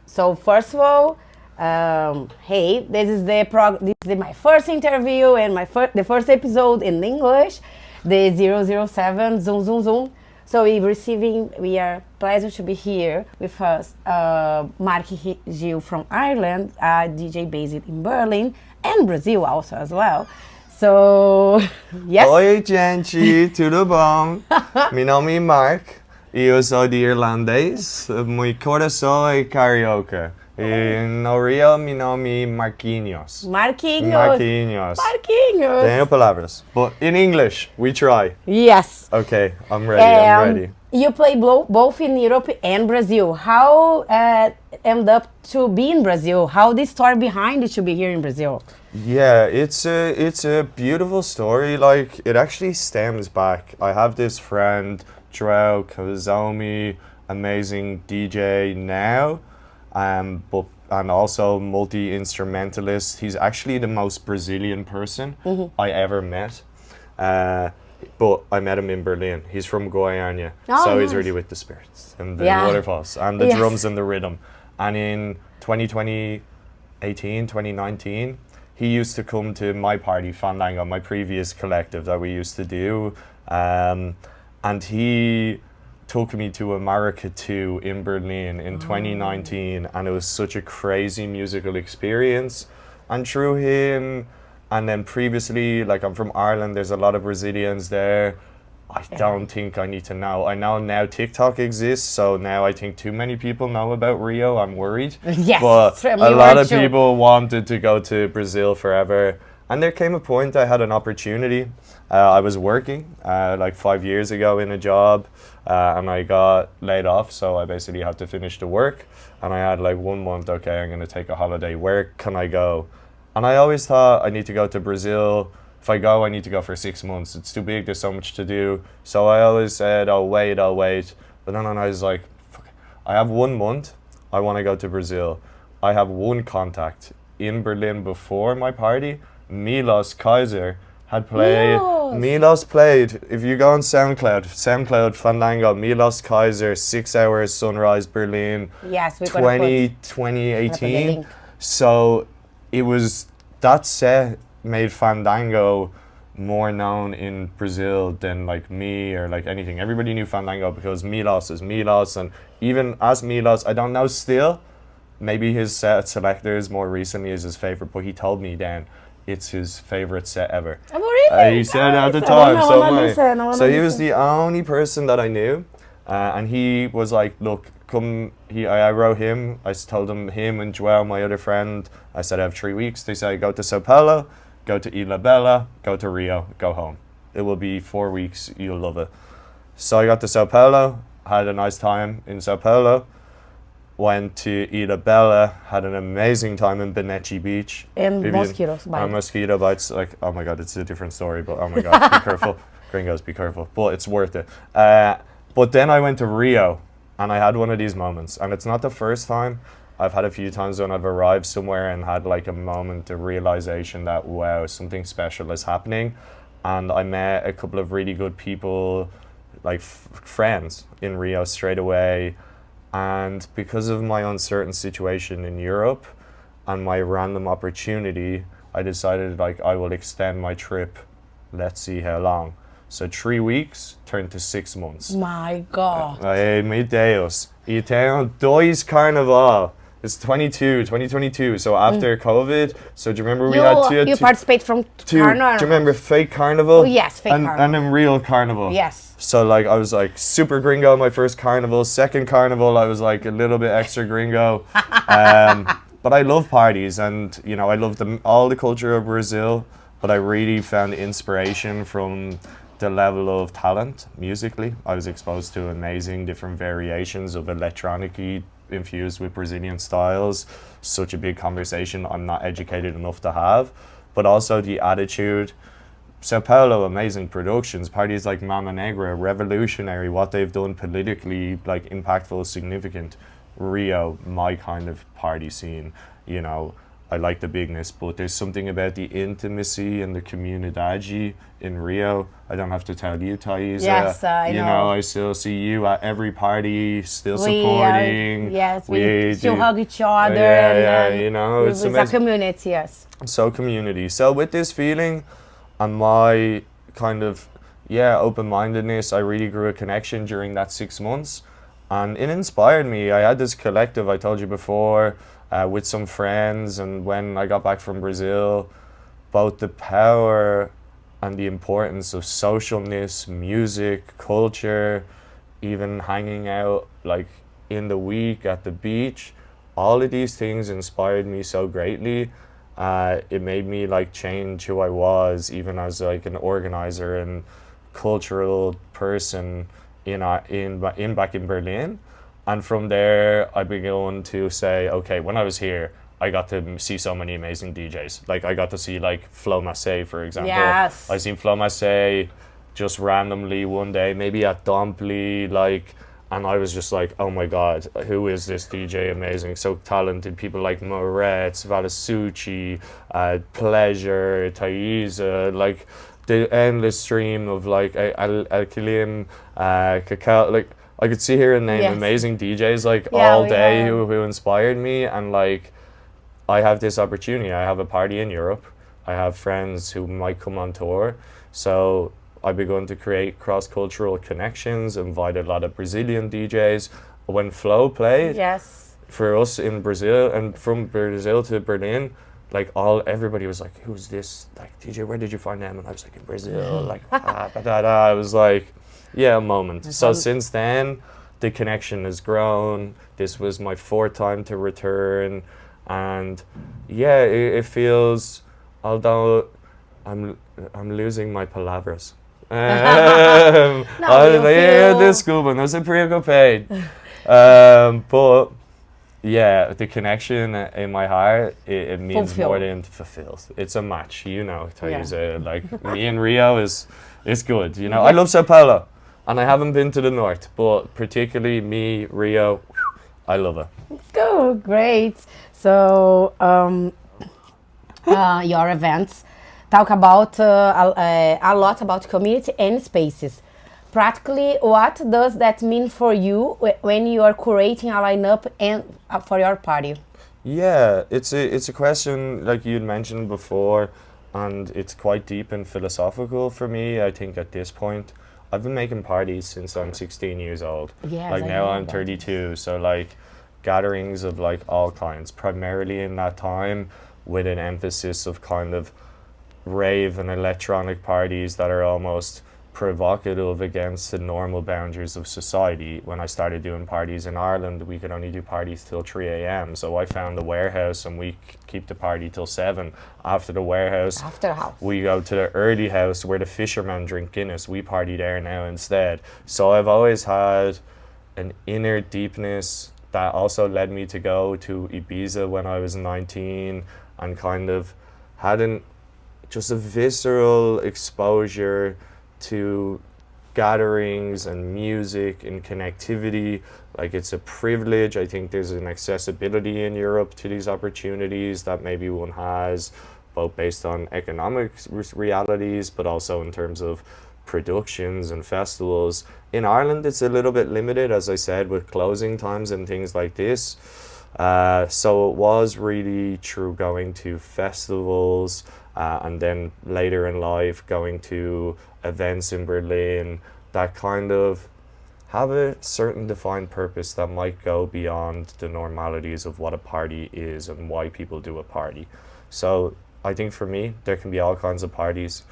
So first of all, hey, this is my first interview and the first episode in English, the 007 Zoom Zoom Zoom. So we are pleased to be here with us, Mark Gill from Ireland, DJ based in Berlin and Brazil also as well. So, yes. Oi, gente, tudo bom? Meu nome é Mark e eu sou de irlandês. Meu coração é carioca. E no Rio, meu nome é Marquinhos. Marquinhos. Tenho palavras. But in English, we try. Yes. Okay, I'm ready. You play both in Europe and Brazil. How end up to be in Brazil? How the story behind it to be here in Brazil? Yeah, it's a beautiful story. Like, it actually stems back. I have this friend, João Kazomi, amazing DJ now, and also multi-instrumentalist. He's actually the most Brazilian person I ever met. But I met him in Berlin. He's from Goiânia, so nice. He's really with the spirits and the waterfalls and the drums and the rhythm. And in 2019, he used to come to my party, Fandango, my previous collective that we used to do. And he took me to America 2 in Berlin in 2019. And it was such a crazy musical experience. And through him, and then previously, like, I'm from Ireland, there's a lot of Brazilians there. I don't think I need to know. I know now TikTok exists, so now I think too many people know about Rio. I'm worried. Yes, but a lot of people wanted to go to Brazil forever. And there came a point I had an opportunity. I was working like 5 years ago in a job, and I got laid off, so I basically had to finish the work. And I had like 1 month, okay, I'm going to take a holiday. Where can I go? And I always thought I need to go to Brazil. If I go, I need to go for 6 months. It's too big, there's so much to do. So I always said, I'll wait. But then I was like, fuck, I have 1 month, I want to go to Brazil. I have one contact in Berlin before my party. Milos Kaiser had played. Milos played, if you go on SoundCloud Fandango, Milos Kaiser, 6 hours, Sunrise, Berlin, yes, 2018. So it was, that set made Fandango more known in Brazil than like me or like anything. Everybody knew Fandango because Milos is Milos, and even as Milos, I don't know still, maybe his set selectors more recently is his favorite, but he told me then it's his favorite set ever. Oh, really? He said at the time, so he was the only person that I knew, and he was like, look, come, I wrote him, I told him and João, my other friend, I said I have 3 weeks. They said go to Sao Paulo, go to Ilha Bela, go to Rio, go home. It will be 4 weeks, you'll love it. So I got to Sao Paulo, had a nice time in Sao Paulo, went to Ilha Bela, had an amazing time in Benete Beach. And mosquitoes bite. Mosquito bites, like, oh my God, it's a different story, but oh my God, be careful. Gringos, be careful. But it's worth it. But then I went to Rio, and I had one of these moments, and it's not the first time. I've had a few times when I've arrived somewhere and had like a moment of realization that, wow, something special is happening. And I met a couple of really good people, like friends in Rio straight away. And because of my uncertain situation in Europe and my random opportunity, I decided like I will extend my trip. Let's see how long. So 3 weeks turned to 6 months. My God. Meu Deus. E tenho 2 carnaval. It's 2022, so after COVID. So do you remember we had you participate from Carnival? Do you remember fake carnival? Oh, yes, fake carnival. And then real carnival. Yes. So like I was like super gringo my first carnival. Second carnival I was like a little bit extra gringo. But I love parties, and you know I love all the culture of Brazil. But I really found inspiration from the level of talent musically. I was exposed to amazing different variations of electronic-y infused with Brazilian styles. Such a big conversation I'm not educated enough to have. But also the attitude. Sao Paulo, amazing productions. Parties like Mama Negra, revolutionary, what they've done politically, like impactful, significant. Rio, my kind of party scene, you know, I like the bigness, but there's something about the intimacy and the comunidade in Rio. I don't have to tell you, Thais. Yes, I know. I still see you at every party, still supporting. We still hug each other. It's a community, yes. So community. So with this feeling and my kind of, open-mindedness, I really grew a connection during that 6 months. And it inspired me. I had this collective, I told you before, with some friends, and when I got back from Brazil, both the power and the importance of socialness, music, culture, even hanging out like in the week at the beach, all of these things inspired me so greatly. It made me like change who I was, even as like an organizer and cultural person back in Berlin. And from there, I began to say, okay, when I was here, I got to see so many amazing DJs. Like, I got to see, like, Flo Massé, for example. Yes. I seen Flo Massé just randomly one day, maybe at Dompli, like, and I was just like, oh my God, who is this DJ amazing? So talented. People like Moretz, Valasucci, Pleasure, Thais, like, the endless stream of, like, Al-Kilim, Cacao, like, I could sit here and name amazing DJs like all day who inspired me, and like I have this opportunity. I have a party in Europe. I have friends who might come on tour. So I begun to create cross-cultural connections, invited a lot of Brazilian DJs. When Flo played, for us in Brazil, and from Brazil to Berlin, like everybody was like, who's this like DJ, where did you find them? And I was like, in Brazil, like I was like, a moment. So since then, the connection has grown. This was my 4th time to return, and it feels, although I'm losing my palabras. Desculpa, não sei preocupei. But the connection in my heart, it means more than fulfilled. It's a match, like me and Rio is good. I love Sao Paulo. And I haven't been to the north, but particularly me, Rio, I love it. Cool, great. So, your events talk about a lot about community and spaces. Practically, what does that mean for you when you are curating a lineup and for your party? Yeah, it's a question like you'd mentioned before, and it's quite deep and philosophical for me. I think at this point. I've been making parties since I'm 16 years old. Yes, like now I'm 32, so like gatherings of like all kinds, primarily in that time with an emphasis of kind of rave and electronic parties that are almost provocative against the normal boundaries of society. When I started doing parties in Ireland, we could only do parties till 3 a.m. So I found the warehouse and we keep the party till 7. After the warehouse, we go to the early house where the fishermen drink Guinness. We party there now instead. So I've always had an inner deepness that also led me to go to Ibiza when I was 19 and kind of had just a visceral exposure to gatherings and music and connectivity. Like, it's a privilege. I think there's an accessibility in Europe to these opportunities that maybe one has, both based on economic realities, but also in terms of productions and festivals. In Ireland, it's a little bit limited, as I said, with closing times and things like this. So it was really true going to festivals, and then later in life going to events in Berlin that kind of have a certain defined purpose that might go beyond the normalities of what a party is and why people do a party. So I think for me, there can be all kinds of parties.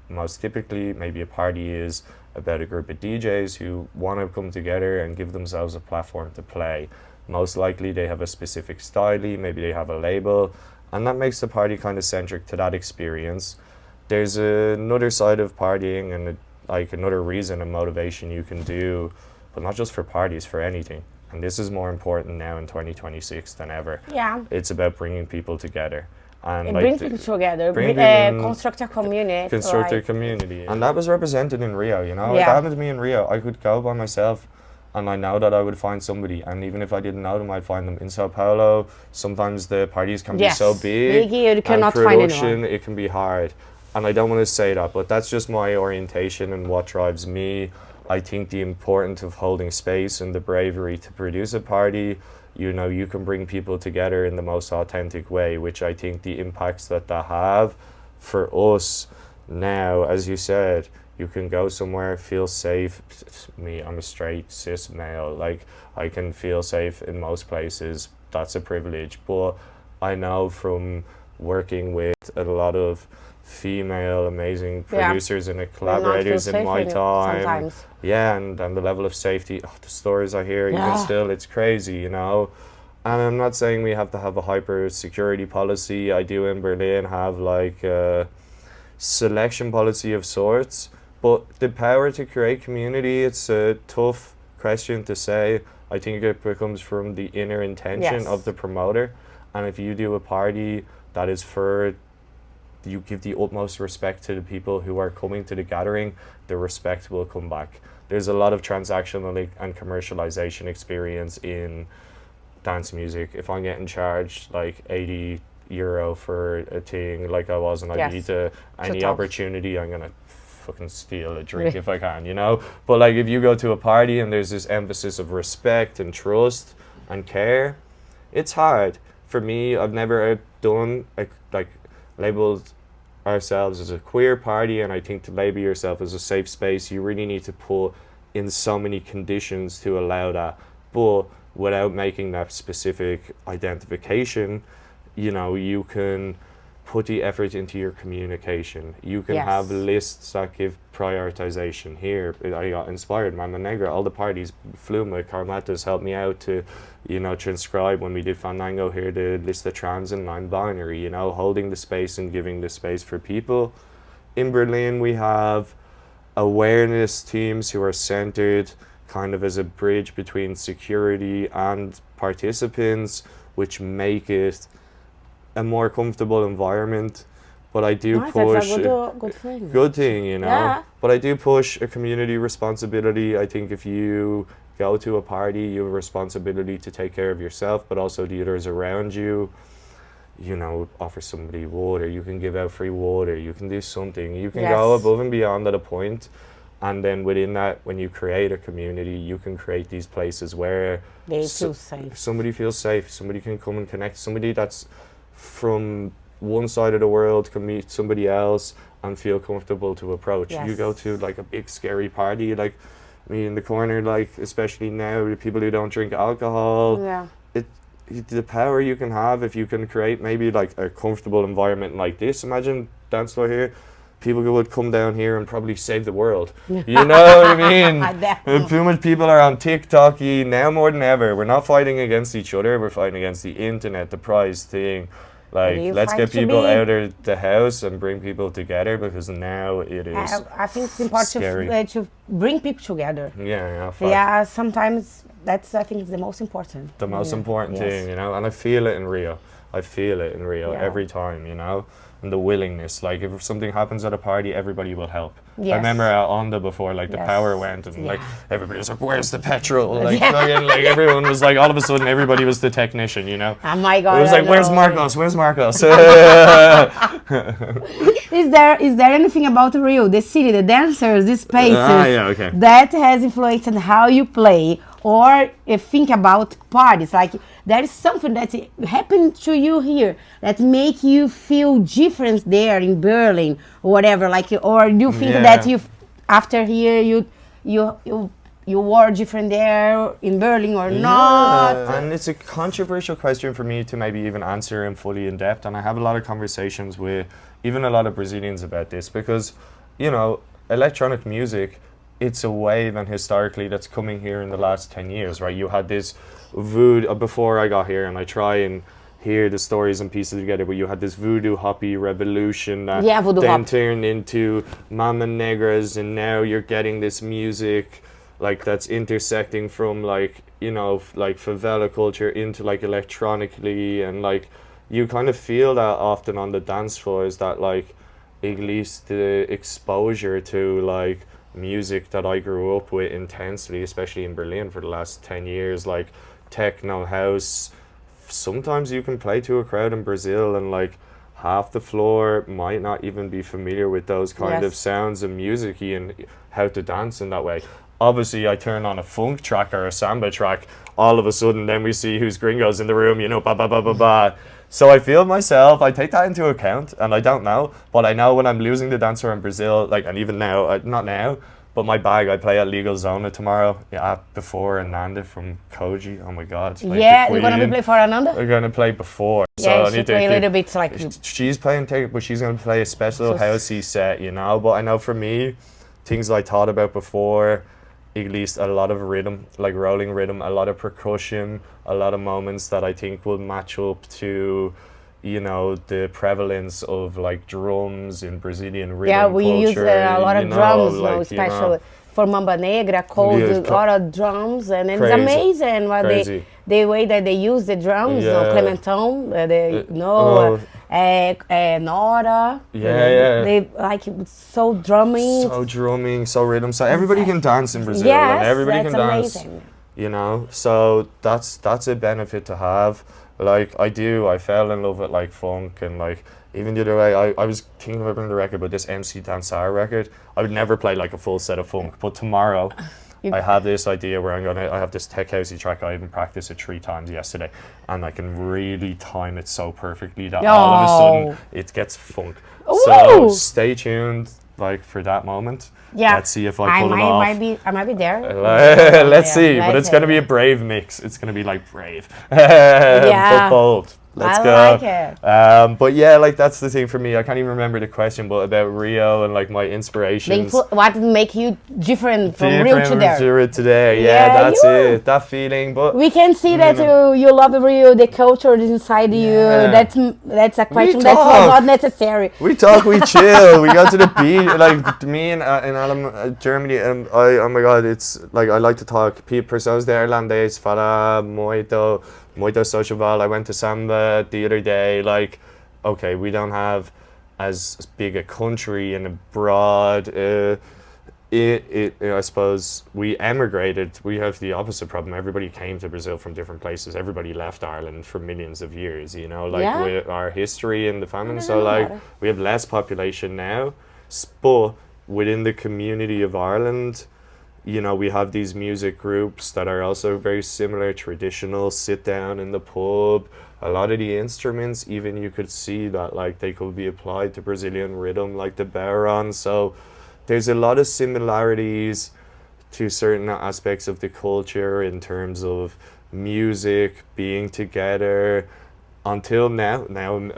Most typically, maybe a party is about a group of DJs who want to come together and give themselves a platform to play. Most likely they have a specific style, maybe they have a label, and that makes the party kind of centric to that experience. There's another side of partying and another reason and motivation you can do, but not just for parties, for anything. And this is more important now in 2026 than ever. Yeah. It's about bringing people together. And bring people together, construct a community. Construct a community. And that was represented in Rio, It happened to me in Rio. I could go by myself and I know that I would find somebody, and even if I didn't know them, I'd find them in Sao Paulo. Sometimes the parties can be so big, you cannot and find production, anyone. it can be hard. And I don't want to say that, but that's just my orientation and what drives me. I think the importance of holding space and the bravery to produce a party, you know, you can bring people together in the most authentic way, which I think the impacts that have for us now, as you said, you can go somewhere, feel safe. Me, I'm a straight cis male. Like, I can feel safe in most places. That's a privilege. But I know from working with a lot of female amazing producers and collaborators in my time. Sometimes. Yeah, and the level of safety, the stories I hear, even still, it's crazy, you know. And I'm not saying we have to have a hyper security policy. I do in Berlin have like a selection policy of sorts, but the power to create community, it's a tough question to say. I think it comes from the inner intention of the promoter. And if you do a party that is for, you give the utmost respect to the people who are coming to the gathering, the respect will come back. There's a lot of transactional and commercialization experience in dance music. If I'm getting charged like €80 for a thing like I was, and I need any opportunity, I'm gonna fucking steal a drink if I can, you know. But like if you go to a party and there's this emphasis of respect and trust and care, it's hard. For me, I've never done like labeled ourselves as a queer party, and I think to label yourself as a safe space, you really need to put in so many conditions to allow that. But without making that specific identification, you know, you can put the effort into your communication. You can have lists that give prioritization. Here, I got inspired, Mama Negra, all the parties, Fluma, Carmatas helped me out to, you know, transcribe when we did Fandango here, the list of trans and non-binary, you know, holding the space and giving the space for people. In Berlin, we have awareness teams who are centered kind of as a bridge between security and participants, which make it a more comfortable environment. But I do push that's a good good thing, you know. But I do push a community responsibility. I think if you go to a party, you have a responsibility to take care of yourself, but also the others around you. You know, offer somebody water, you can give out free water, you can do something, you can go above and beyond at a point. And then within that, when you create a community, you can create these places where they feel safe. Somebody feels safe, somebody can come and connect, somebody that's from one side of the world can meet somebody else and feel comfortable to approach. You go to like a big scary party, like me in the corner, like especially now, the people who don't drink alcohol, the power you can have if you can create maybe like a comfortable environment like this. Imagine dance floor here, people who would come down here and probably save the world. You know what I mean? Too much people are on TikTok now more than ever. We're not fighting against each other, we're fighting against the internet, the prize thing. Like, let's get people out of the house and bring people together, because now it is I think it's important to bring people together. Yeah, sometimes that's, I think, the most important. The most important thing, you know, and I feel it in Rio. Every time, you know, and the willingness. Like, if something happens at a party, everybody will help. I remember at Onda before, like, the power went, and like, everybody was like, where's the petrol? Like, like, everyone was like, all of a sudden, everybody was the technician, you know? Oh my God. It was like, where's Marcos? Is there anything about Rio, the city, the dancers, the spaces, that has influenced how you play, or think about parties? Like, there is something that happened to you here that make you feel different there in Berlin, or whatever, like, or you think that you, after here, you were different there in Berlin or not? And it's a controversial question for me to maybe even answer in fully in depth, and I have a lot of conversations with even a lot of Brazilians about this, because, you know, electronic music, it's a wave, and historically that's coming here in the last 10 years, right? You had this voodoo, before I got here, and I try and hear the stories and pieces together, but you had this voodoo hoppy revolution that then turned into Mama Negras, and now you're getting this music like that's intersecting from, like, you know, like favela culture into like electronically, and like you kind of feel that often on the dance floors, that like at least the exposure to like music that I grew up with intensely, especially in Berlin for the last 10 years, like techno, house. Sometimes you can play to a crowd in Brazil and like half the floor might not even be familiar with those kind of sounds and music and how to dance in that way. Obviously, I turn on a funk track or a samba track, all of a sudden then we see who's gringos in the room, you know, ba ba ba ba ba. So I feel myself, I take that into account, and I don't know, but I know when I'm losing the dancer in Brazil, like, and even now, not now, but my bag, I play at Legal Zona tomorrow, before Ananda from Koji. Oh my God. Like you're going to be play for Ananda? We're going to play before. Yeah, so she play a little bit like... She's playing, but she's going to play a special housey set, you know, but I know for me, things I thought about before, at least a lot of rhythm, like rolling rhythm, a lot of percussion, a lot of moments that I think will match up to, you know, the prevalence of like drums in Brazilian rhythm culture. Yeah, we use a lot of drums now, especially for Mamba Negra, called a lot of drums, and it's amazing what the way that they use the drums, Clementão, Nora. They like so drumming, so rhythm. So everybody can dance in Brazil, and everybody can dance. Amazing. You know, so that's a benefit to have. Like I fell in love with like funk and like even the other way. I was thinking about bringing the record, but this MC Dansar record, I would never play like a full set of funk. But tomorrow, I have this idea where I have this tech housey track. I even practiced it 3 times yesterday, and I can really time it so perfectly that all of a sudden it gets funk. Ooh. So stay tuned, like for that moment. Yeah, let's see if I pull it off. I might be there. Let's see, but it's gonna be a brave mix. It's gonna be like brave, but bold. Let's go. I like it. But yeah, like that's the thing for me. I can't even remember the question, but about Rio and like my inspirations. What make you different from Rio to there? Today, that's it. That feeling. But we can see that you love Rio. The culture is inside you. That's a question that's not necessary. We talk. We chill. We go to the beach. Like me in Germany, and oh my God, it's like I like to talk. Pessoas de irlandês fala muito sociável. I went to Samba the other day. Like, okay, we don't have as big a country and a broad. I suppose we emigrated. We have the opposite problem. Everybody came to Brazil from different places. Everybody left Ireland for millions of years. You know, like with our history and the famine. So like we have less population now, but within the community of Ireland, you know, we have these music groups that are also very similar, traditional, sit down in the pub. A lot of the instruments, even you could see that like they could be applied to Brazilian rhythm, like the baron. So there's a lot of similarities to certain aspects of the culture in terms of music, being together. Until now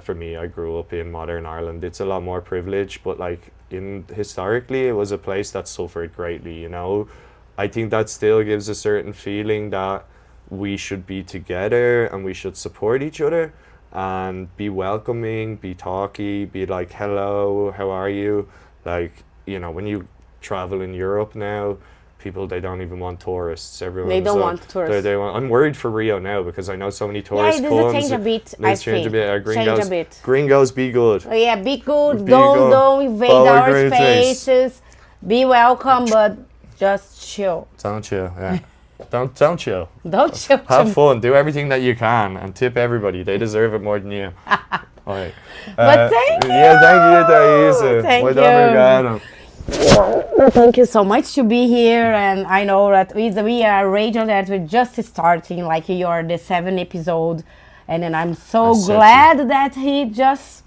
for me, I grew up in modern Ireland. It's a lot more privileged, but like historically, it was a place that suffered greatly, you know. I think that still gives a certain feeling that we should be together and we should support each other and be welcoming, be talky, be like, hello, how are you? Like, you know, when you travel in Europe now, people, they don't even want tourists. They don't want tourists. I'm worried for Rio now because I know so many tourists come. Yeah, change a bit, I think. Change a bit. Gringos, be good. Oh, yeah, be good. Don't invade our spaces. Be welcome, but just chill. Don't chill, yeah. Don't chill. Don't chill. Have fun. Do everything that you can and tip everybody. They deserve it more than you. Right. But thank you. Yeah, thank you, Thaisa. Thank you. Obrigado. Thank you so much to be here, and I know that we are a radio that we're just starting, like you're the 7th episode, and then I'm so glad that he just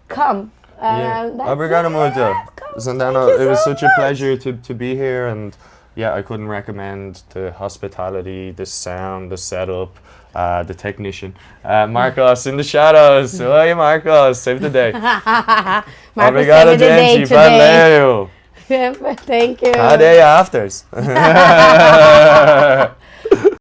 come. Obrigado muito. Santana, it was such a pleasure to be here, and yeah, I couldn't recommend the hospitality, the sound, the setup, the technician. Marcos in the shadows. Oi, Marcos, save the day. Obrigado, gente. Valeu. Thank you. Cadê afters?